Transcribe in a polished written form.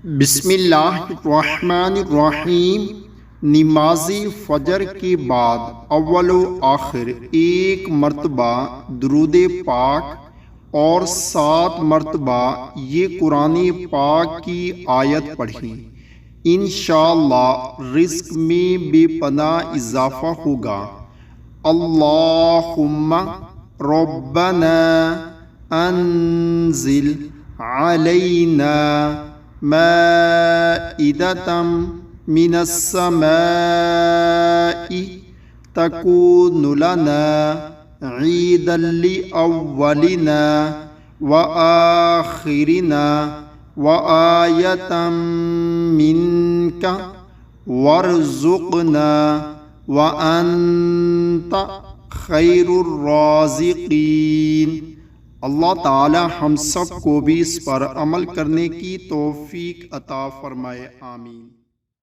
بسم اللہ الرحمن الرحیم۔ نماز فجر کے بعد اول و آخر ایک مرتبہ درود پاک اور 7 مرتبہ یہ قرآن پاک کی آیت پڑھیں، انشاءاللہ رزق میں بے پناہ اضافہ ہوگا۔ اللہم ربنا انزل علینا مائدة من السماء تكون لنا عيدا لأولنا وآخرنا وآية منك وارزقنا وأنت خير الرازقين۔ اللہ تعالی ہم سب کو بھی اس پر عمل کرنے کی توفیق عطا فرمائے، آمین۔